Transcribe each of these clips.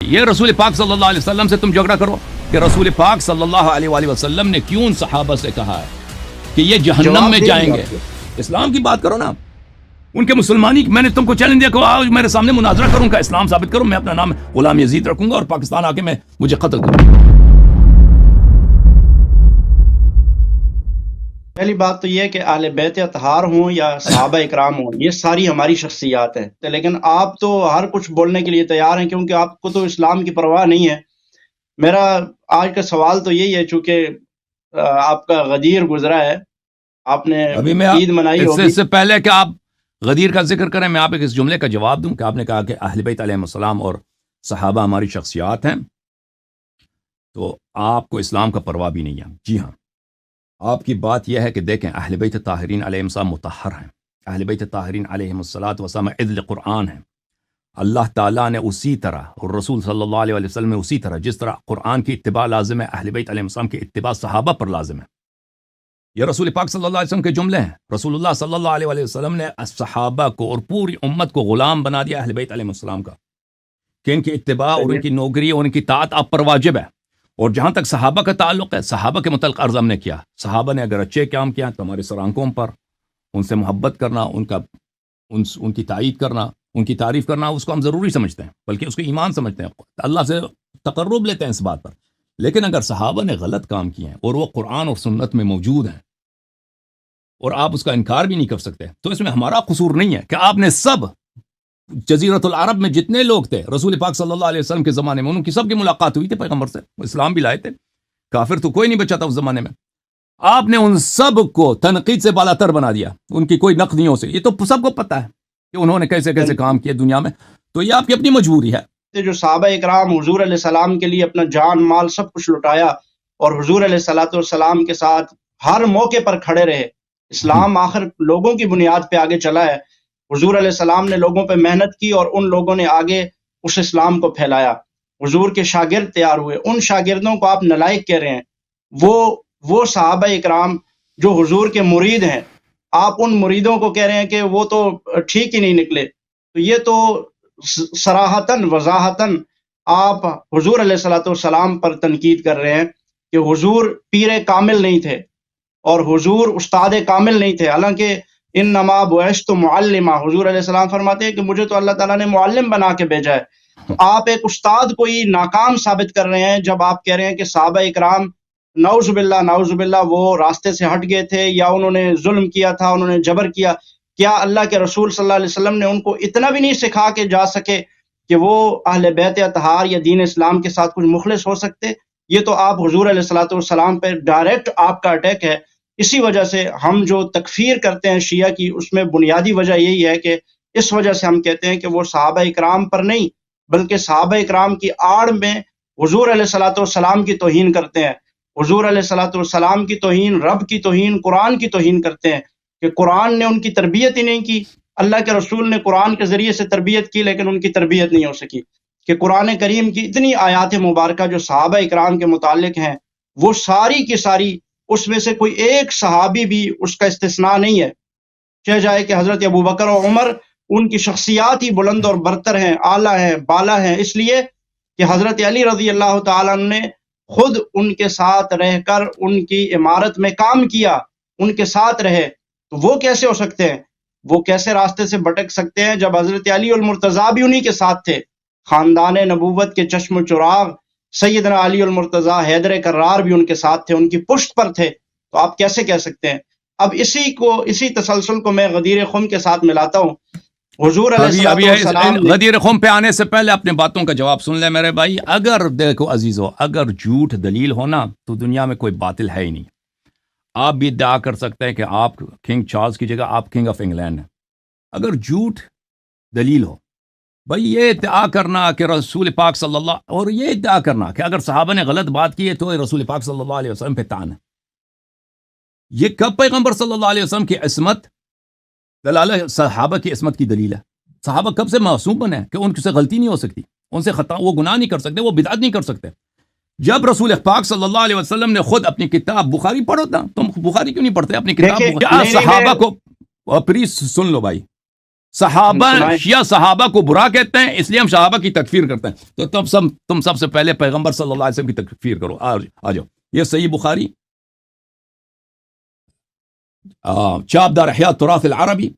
یہ رسول پاک صلی اللہ علیہ وسلم سے تم جھگڑا کرو کہ رسول پاک صلی اللہ علیہ وآلہ وسلم نے کیوں ان صحابہ سے کہا ہے کہ یہ جہنم میں جائیں گے. اسلام کی بات کرو نا. ان کے مسلمانی میں نے تم کو چیلنج دیا کہ آؤ میرے سامنے مناظرہ کروں کا اسلام ثابت کرو, میں اپنا نام غلام یزید رکھوں گا اور پاکستان آ کے میں مجھے قتل کروں گا. پہلی بات تو یہ ہے کہ اہل بیت اطہار ہوں یا صحابہ اکرام ہوں, یہ ساری ہماری شخصیات ہیں, لیکن آپ تو ہر کچھ بولنے کے لیے تیار ہیں کیونکہ آپ کو تو اسلام کی پرواہ نہیں ہے. میرا آج کا سوال تو یہی ہے, چونکہ آپ کا غدیر گزرا ہے, آپ نے عید منائی ہوگی. اس سے پہلے کہ آپ غدیر کا ذکر کریں, میں آپ ایک اس جملے کا جواب دوں کہ آپ نے کہا کہ اہل بیت علیہ السلام اور صحابہ ہماری شخصیات ہیں, تو آپ کو اسلام کا پرواہ بھی نہیں ہے. جی ہاں, آپ کی بات یہ ہے کہ دیکھیں اہل بیت طاہرین علیہ السلام مطہر ہیں, اہل بیت طاہرین علیہ السلام عدل قرآن ہیں. اللہ تعالیٰ نے اسی طرح اور رسول صلی اللہ علیہ وسلم نے اسی طرح جس طرح قرآن کی اتباع لازم ہے, اہل بیت علیہ السلام کی اتباع صحابہ پر لازم ہے. یہ رسول پاک صلی اللہ علیہ وسلم کے جملے ہیں. رسول اللہ صلی اللہ علیہ وسلم نے صحابہ کو اور پوری امت کو غلام بنا دیا اہل بیت علیہ السلام کا, کہ ان کی اتباع اور ان کی نوکری اور ان کی طاعت آپ پر واجب ہے. اور جہاں تک صحابہ کا تعلق ہے, صحابہ کے متعلق عرض ہم نے کیا, صحابہ نے اگر اچھے کام کیا تو ہمارے سر آنکھوں پر ان سے محبت کرنا, ان کی تائید کرنا, ان کی تعریف کرنا, اس کو ہم ضروری سمجھتے ہیں, بلکہ اس کو ایمان سمجھتے ہیں, اللہ سے تقرب لیتے ہیں اس بات پر. لیکن اگر صحابہ نے غلط کام کیے ہیں اور وہ قرآن اور سنت میں موجود ہیں اور آپ اس کا انکار بھی نہیں کر سکتے, تو اس میں ہمارا قصور نہیں ہے کہ آپ نے سب جزیرۃ العرب میں جتنے لوگ تھے رسول پاک صلی اللہ علیہ وسلم کے زمانے میں, ان کی سب کی ملاقات ہوئی تھی پیغمبر سے, اسلام بھی لائے تھے, کافر تو کوئی نہیں بچا تھا اس زمانے میں. آپ نے ان سب کو تنقید سے بالا تر بنا دیا, ان کی کوئی نقد نہیں ہو سکی. یہ تو سب کو پتہ ہے کہ انہوں نے کیسے کیسے کام کیے دنیا میں, تو یہ آپ کی اپنی مجبوری ہے. جو صحابہ اکرام حضور علیہ السلام کے لیے اپنا جان مال سب کچھ لٹایا اور حضور علیہ الصلوۃ والسلام کے ساتھ ہر موقع پر کھڑے رہے. اسلام آخر لوگوں کی بنیاد پہ آگے چلا ہے. حضور علیہ السلام نے لوگوں پہ محنت کی اور ان لوگوں نے آگے اس اسلام کو پھیلایا. حضور کے شاگرد تیار ہوئے, ان شاگردوں کو آپ نالائق کہہ رہے ہیں. وہ صحابہ اکرام جو حضور کے مرید ہیں, آپ ان مریدوں کو کہہ رہے ہیں کہ وہ تو ٹھیک ہی نہیں نکلے. تو یہ تو صراحتاً وضاحتاً آپ حضور علیہ الصلوۃ والسلام پر تنقید کر رہے ہیں کہ حضور پیر کامل نہیں تھے اور حضور استاد کامل نہیں تھے. حالانکہ انما بعثت معلما, حضور علیہ السلام فرماتے ہیں کہ مجھے تو اللہ تعالیٰ نے معلم بنا کے بھیجا ہے. تو آپ ایک استاد کو ہی ناکام ثابت کر رہے ہیں جب آپ کہہ رہے ہیں کہ صحابہ اکرام نعوذ باللہ وہ راستے سے ہٹ گئے تھے یا انہوں نے ظلم کیا تھا, انہوں نے جبر کیا. کیا اللہ کے رسول صلی اللہ علیہ وسلم نے ان کو اتنا بھی نہیں سکھا کے جا سکے کہ وہ اہل بیت اطہار یا دین اسلام کے ساتھ کچھ مخلص ہو سکتے؟ یہ تو آپ حضور علیہ الصلوۃ والسلام پہ ڈائریکٹ آپ کا اٹیک ہے. اسی وجہ سے ہم جو تکفیر کرتے ہیں شیعہ کی, اس میں بنیادی وجہ یہی ہے کہ اس وجہ سے ہم کہتے ہیں کہ وہ صحابہ اکرام پر نہیں بلکہ صحابہ اکرام کی آڑ میں حضور علیہ الصلوۃ والسلام کی توہین کرتے ہیں. حضور علیہ الصلوۃ والسلام کی توہین, رب کی توہین, قرآن کی توہین کرتے ہیں کہ قرآن نے ان کی تربیت ہی نہیں کی. اللہ کے رسول نے قرآن کے ذریعے سے تربیت کی لیکن ان کی تربیت نہیں ہو سکی. کہ قرآن کریم کی اتنی آیات مبارکہ جو صحابہ اکرام کے متعلق ہیں, وہ ساری کی ساری, اس میں سے کوئی ایک صحابی بھی اس کا استثناء نہیں ہے. کہا جائے کہ حضرت ابوبکر و عمر ان کی شخصیات ہی بلند اور برتر ہیں, اعلیٰ ہیں, بالا ہیں, اس لیے کہ حضرت علی رضی اللہ تعالیٰ نے خود ان کے ساتھ رہ کر ان کی عمارت میں کام کیا, ان کے ساتھ رہے. تو وہ کیسے ہو سکتے ہیں, وہ کیسے راستے سے بھٹک سکتے ہیں جب حضرت علی المرتضیٰ بھی انہی کے ساتھ تھے. خاندان نبوت کے چشم و چراغ سیدنا علی المرتضیٰ حیدر کرار بھی ان کے ساتھ تھے, ان کی پشت پر تھے. تو آپ کیسے کہہ سکتے ہیں؟ اب اسی تسلسل کو میں غدیر خم کے ساتھ ملاتا ہوں. حضور علیہ السلام غدیر خم پہ آنے سے پہلے اپنے باتوں کا جواب سن لے میرے بھائی. اگر دیکھو عزیزو, اگر جھوٹ دلیل ہونا تو دنیا میں کوئی باطل ہے ہی نہیں. آپ بھی ادعا کر سکتے ہیں کہ آپ کنگ چارلز کی جگہ آپ کنگ آف انگلینڈ ہیں. اگر جھوٹ دلیل ہو, بھائی یہ ادعا کرنا کہ رسول پاک صلی اللہ, اور یہ ادعا کرنا کہ اگر صحابہ نے غلط بات کی ہے تو رسول پاک صلی اللہ علیہ وسلم پہ تان ہے, یہ کب پیغمبر صلی اللہ علیہ وسلم کی عصمت دلالہ صحابہ کی عصمت کی دلیل ہے؟ صحابہ کب سے معصوم بنے کہ ان سے غلطی نہیں ہو سکتی, ان سے خطا, وہ گناہ نہیں کر سکتے, وہ بدعت نہیں کر سکتے. جب رسول پاک صلی اللہ علیہ وسلم نے خود اپنی کتاب بخاری پڑھو تھا, تم بخاری کیوں نہیں پڑھتے اپنی کتاب؟ صحابہ کو پلیز سن لو بھائی, صحابہ سنائیں۔ شیعہ صحابہ کو برا کہتے ہیں، اس لیے ہم صحابہ کی تکفیر کرتے ہیں۔ تو تم سب سے پہلے پیغمبر صلی اللہ علیہ وسلم کی تکفیر کرو۔ آ جاؤ، یہ صحیح بخاری چاپ دار احیاء تراث العربی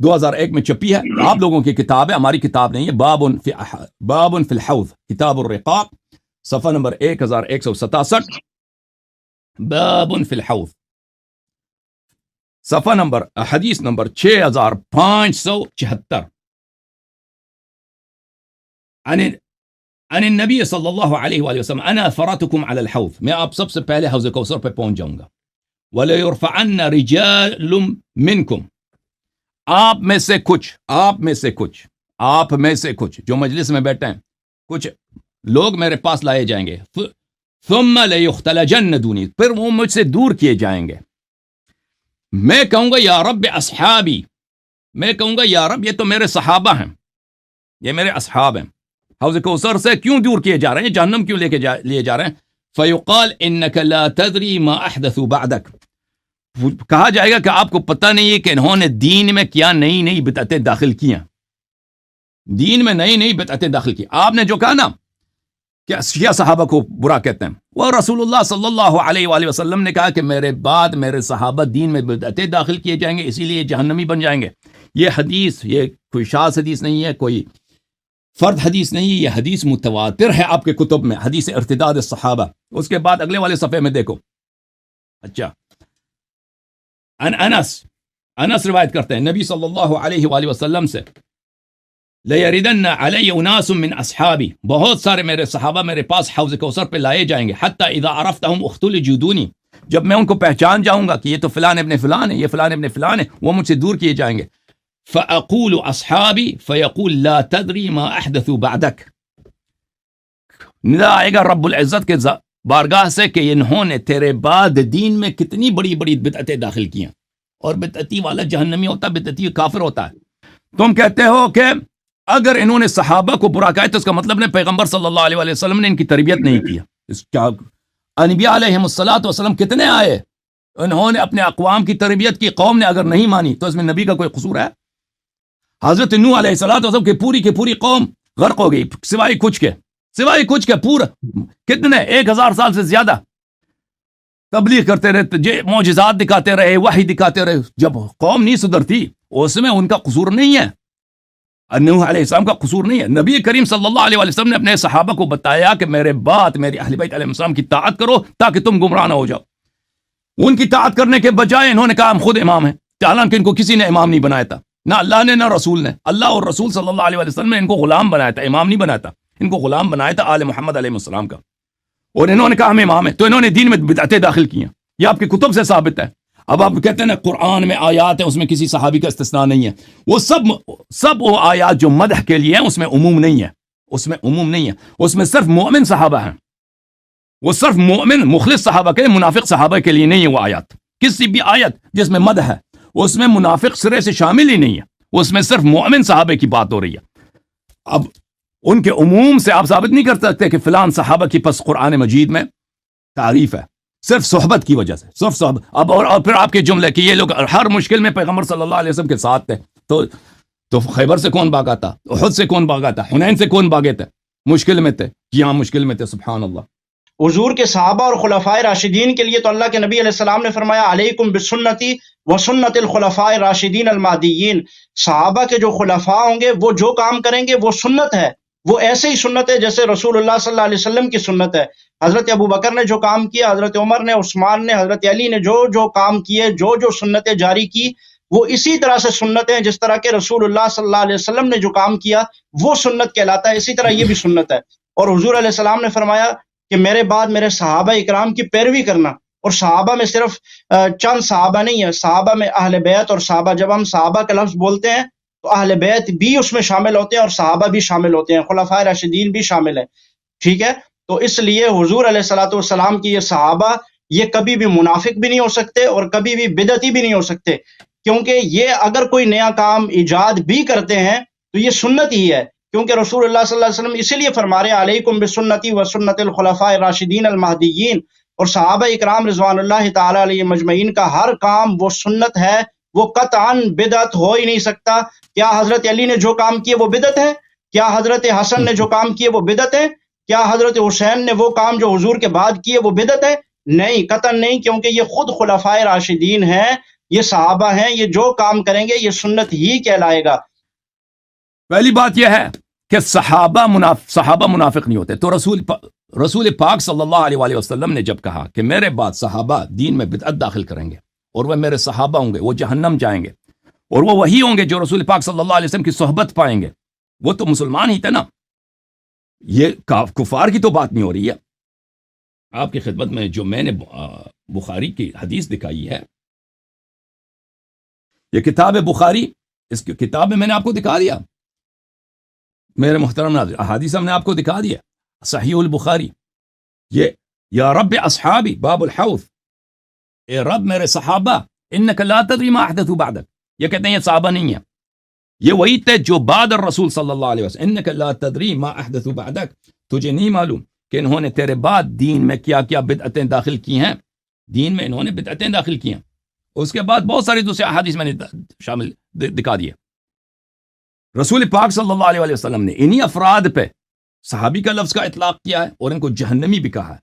2001 میں چھپی ہے، آپ لوگوں کی کتاب ہے، ہماری کتاب نہیں ہے۔ باب فی الحوض کتاب الرقاق، صفحہ نمبر 1167، باب فی الحوض، صفحہ نمبر حدیث نمبر 6576، عن النبی صلی اللہ علیہ وآلہ وسلم انا فراتکم علی الحوض، میں آپ سب سے پہلے حوض کوثر پہ پہنچ جاؤں گا۔ وَلَيُرْفَعَنَّ رِجَالٌ مِّنْكُمْ، آپ میں سے کچھ جو مجلس میں بیٹھے ہیں، کچھ لوگ میرے پاس لائے جائیں گے، ثُمَّ لَيُخْتَلَجَنَّ دُونِي، پھر وہ مجھ سے دور کیے جائیں گے۔ میں کہوں گا یا رب اصحابی، میں کہوں گا یا رب یہ تو میرے صحابہ ہیں، یہ میرے اصحاب ہیں، حوض کوثر سے کیوں دور کیے جا رہے ہیں، جہنم کیوں لیے جا رہے ہیں؟ فیقال انک لا تدری ما احدثوا بعدک، کہا جائے گا کہ آپ کو پتہ نہیں ہے کہ انہوں نے دین میں کیا نئی نئی بدعتیں داخل کی ہیں، دین میں نئی نئی بدعتیں داخل کی۔ آپ نے جو کہا نا کہ شیعہ صحابہ کو برا کہتے ہیں، وہ رسول اللہ صلی اللہ علیہ وآلہ وسلم نے کہا کہ میرے بعد میرے صحابہ دین میں بدعتیں داخل کیے جائیں گے، اسی لیے جہنمی بن جائیں گے۔ یہ حدیث، یہ کوئی شاذ حدیث نہیں ہے، کوئی فرد حدیث نہیں، یہ حدیث متواتر ہے آپ کے کتب میں، حدیث ارتداد الصحابہ۔ اس کے بعد اگلے والے صفحے میں دیکھو، اچھا، انس روایت کرتے ہیں نبی صلی اللہ علیہ وآلہ وسلم سے، لَيَرِدَنَّ عَلَيَّ أُنَاسٌ مِّنْ أَصْحَابِي، بہت سارے میرے صحابہ میرے پاس حوض کوثر پہ لائے جائیں گے، حتی اذا عرفتہم اختلجوا دونی، جب میں ان کو پہچان جاؤں گا کہ یہ تو فلان ابن فلان ہے، یہ فلان ابن فلان ہے، وہ مجھ سے دور کیے جائیں گے۔ فَأَقُولُ أَصْحَابِي فَيَقُولُ لَا تَدْرِي مَا أَحْدَثُوا بَعْدَكَ، ندا آئے گا رب العزت کے بارگاہ سے کہ انہوں نے تیرے بعد دین میں کتنی بڑی بڑی بدعتیں داخل کی ہیں، اور بدعتی والا جہنمی ہوتا ہے، بدعتی کافر ہوتا ہے۔ تم کہتے ہو کہ اگر انہوں نے صحابہ کو برا کہا تو اس کا مطلب نے پیغمبر صلی اللہ علیہ وسلم نے ان کی تربیت نہیں کیا۔ کیا انبیاء علیہ الصلوۃ والسلام کتنے آئے، انہوں نے اپنے اقوام کی تربیت کی، قوم نے اگر نہیں مانی تو اس میں نبی کا کوئی قصور ہے؟ حضرت نوح علیہ الصلوۃ والسلام کی پوری قوم غرق ہو گئی، سوائے کچھ کے پورا کتنے 1000 سال سے زیادہ تبلیغ کرتے رہے، معجزات دکھاتے رہے، وحی دکھاتے رہے، جب قوم نہیں سدھرتی اس میں ان کا قصور نہیں ہے، نوح علیہ السلام کا قصور نہیں ہے۔ نبی کریم صلی اللہ علیہ وسلم نے اپنے صحابہ کو بتایا کہ میرے بعد میری اہل بیت علیہ السلام کی طاعت کرو تاکہ تم گمراہ نہ ہو جاؤ۔ ان کی طاعت کرنے کے بجائے انہوں نے کہا ہم خود امام ہیں، حالانکہ ان کو کسی نے امام نہیں بنایا تھا، نہ اللہ نے نہ رسول نے۔ اللہ اور رسول صلی اللہ علیہ وسلم نے ان کو غلام بنایا تھا، امام نہیں بنایا تھا، ان کو غلام بنایا تھا آل محمد علیہ السلام کا، اور انہوں نے کہا ہم امام ہیں، تو انہوں نے دین میں بدعتیں داخل کی ہیں، یہ آپ کی کتب سے ثابت ہے۔ اب آپ کہتے ہیں نا قرآن میں آیات ہیں اس میں کسی صحابی کا استثناء نہیں ہے، وہ سب وہ آیات جو مدح کے لیے ہیں اس میں عموم نہیں ہے، اس میں صرف مومن صحابہ ہیں، وہ صرف مومن مخلص صحابہ کے، منافق صحابہ کے لیے نہیں ہے وہ آیات۔ کسی بھی آیت جس میں مدح ہے اس میں منافق سرے سے شامل ہی نہیں ہے، اس میں صرف مومن صحابہ کی بات ہو رہی ہے۔ اب ان کے عموم سے آپ ثابت نہیں کر سکتے کہ فلان صحابہ کی پس قرآن مجید میں تعریف ہے، صرف صحبت کی وجہ سے، صرف صحبت۔ اب اور پھر آپ کے جملے کہ یہ لوگ ہر مشکل میں پیغمبر صلی اللہ علیہ وسلم کے ساتھ تھے، تو خیبر سے کون بھاگا تھا، احد سے کون بھاگا تھا، حنین سے کون بھاگے تھے؟ مشکل میں تھے، یہاں مشکل میں تھے، سبحان اللہ۔ حضور کے صحابہ اور خلفائے راشدین کے لیے تو اللہ کے نبی علیہ السلام نے فرمایا علیکم بسنتی و سنت الخلفاء راشدین المہدیین، صحابہ کے جو خلفاء ہوں گے وہ جو کام کریں گے وہ سنت ہے، وہ ایسے ہی سنت ہے جیسے رسول اللہ صلی اللہ علیہ وسلم کی سنت ہے۔ حضرت ابو بکر نے جو کام کیا، حضرت عمر نے، عثمان نے، حضرت علی نے جو کام کیے، جو سنتیں جاری کی، وہ اسی طرح سے سنت ہیں جس طرح کہ رسول اللہ صلی اللہ علیہ وسلم نے جو کام کیا وہ سنت کہلاتا ہے، اسی طرح یہ بھی سنت ہے۔ اور حضور علیہ السلام نے فرمایا کہ میرے بعد میرے صحابہ اکرام کی پیروی کرنا، اور صحابہ میں صرف چند صحابہ نہیں ہے، صحابہ میں اہل بیت اور صحابہ، جب ہم صحابہ کا لفظ بولتے ہیں تو اہل بیت بھی اس میں شامل ہوتے ہیں اور صحابہ بھی شامل ہوتے ہیں، خلفائے راشدین بھی شامل ہیں، ٹھیک ہے؟ تو اس لیے حضور علیہ الصلوۃ والسلام کی یہ صحابہ یہ کبھی بھی منافق بھی نہیں ہو سکتے اور کبھی بھی بدعتی بھی نہیں ہو سکتے، کیونکہ یہ اگر کوئی نیا کام ایجاد بھی کرتے ہیں تو یہ سنت ہی ہے، کیونکہ رسول اللہ صلی اللہ علیہ وسلم اسی لیے فرما رہے ہیں علیکم بسنتی و سنت الخلفاء الراشدین المہدیین، اور صحابہ اکرام رضوان اللہ تعالی علیہ مجمعین کا ہر کام وہ سنت ہے وہ قطعاً بدعت ہو ہی نہیں سکتا۔ کیا حضرت علی نے جو کام کیے وہ بدعت ہے؟ کیا حضرت حسن نے جو کام کیے وہ بدعت ہے؟ کیا حضرت حسین نے وہ کام جو حضور کے بعد کیے وہ بدعت ہے؟ نہیں، قطعاً نہیں، کیونکہ یہ خود خلفائے راشدین ہیں، یہ صحابہ ہیں، یہ جو کام کریں گے یہ سنت ہی کہلائے گا۔ پہلی بات یہ ہے کہ صحابہ منافق نہیں ہوتے۔ تو رسول پاک صلی اللہ علیہ وآلہ وسلم نے جب کہا کہ میرے بعد صحابہ دین میں بدعت داخل کریں گے اور وہ میرے صحابہ ہوں گے، وہ جہنم جائیں گے، اور وہ وہی ہوں گے جو رسول پاک صلی اللہ علیہ وسلم کی صحبت پائیں گے، وہ تو مسلمان ہی تھے نا۔ یہ کفار کی تو بات نہیں ہو رہی ہے۔ آپ کی خدمت میں جو میں نے بخاری کی حدیث دکھائی ہے، یہ کتاب بخاری، اس کی کتاب میں نے آپ کو دکھا دیا میرے محترم ناظرین، احادیث ہم نے آپ کو دکھا دیا، صحیح البخاری، یہ یا رب اصحابی باب الحوض، اے رب میرے صحابہ، انک لا تدری ما احدثوا بعدک، یہ کہتے ہیں یہ صحابہ نہیں ہیں، یہ وہی تھے جو بعد الرسول صلی اللہ علیہ وسلم، انک لا تدری ما احدثوا بعدک، تجھے نہیں معلوم کہ انہوں نے تیرے بعد دین میں کیا کیا بدعتیں داخل کی ہیں، دین میں انہوں نے بدعتیں داخل کی ہیں۔ اس کے بعد بہت ساری دوسرے احادیث میں نے شامل دکھا دیے۔ رسول پاک صلی اللہ علیہ وسلم نے انہی افراد پہ صحابی کا لفظ کا اطلاق کیا ہے اور ان کو جہنمی بھی کہا ہے،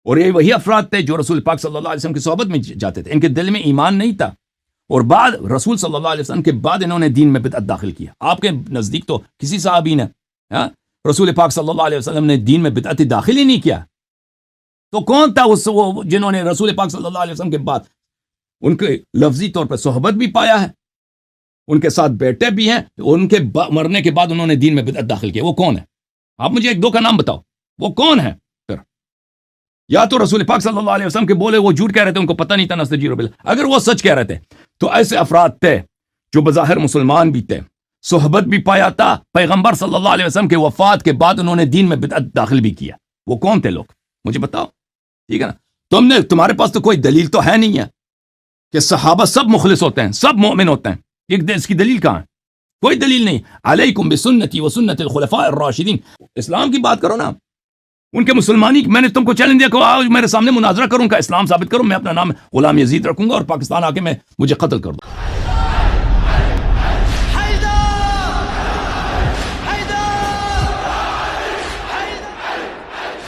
اور یہ وہی افراد تھے جو رسول پاک صلی اللہ علیہ وسلم کی صحبت میں جاتے تھے، ان کے دل میں ایمان نہیں تھا، اور بعد رسول صلی اللہ علیہ وسلم کے بعد انہوں نے دین میں بدعت داخل کیا۔ آپ کے نزدیک تو کسی صحابی نے رسول پاک صلی اللہ علیہ وسلم نے دین میں بدعت داخل ہی نہیں کیا، تو کون تھا وہ جنہوں نے رسول پاک صلی اللہ علیہ وسلم کے بعد ان کے لفظی طور پر صحبت بھی پایا ہے، ان کے ساتھ بیٹھے بھی ہیں، ان کے مرنے کے بعد انہوں نے دین میں بدعت داخل کیا؟ وہ کون ہے؟ آپ مجھے ایک دو کا نام بتاؤ، وہ کون ہے؟ پھر یا تو رسول پاک صلی اللہ علیہ وسلم کے بولے وہ جھوٹ کہہ رہے تھے، ان کو پتہ نہیں تھا نستجیر باللہ، اگر وہ سچ کہہ رہے تھے تو ایسے افراد تھے جو بظاہر مسلمان بھی تھے، صحبت بھی پایا تھا، پیغمبر صلی اللہ علیہ وسلم کے وفات کے بعد انہوں نے دین میں بدعت داخل بھی کیا، وہ کون تھے لوگ؟ مجھے بتاؤ، ٹھیک ہے نا؟ تمہارے پاس تو کوئی دلیل تو ہے نہیں ہے کہ صحابہ سب مخلص ہوتے ہیں، سب مومن ہوتے ہیں، اس کی دلیل کہاں ہے؟ کوئی دلیل نہیں۔ علیکم بسنتی و سنت الخلفاء الراشدین، اسلام کی بات کرو نا، ان کے مسلمانی، میں نے تم کو چیلنج دیا کہ آؤ میرے سامنے مناظرہ کروں کا، اسلام ثابت کرو، میں اپنا نام غلام یزید رکھوں گا اور پاکستان آ کے مجھے قتل کر دو۔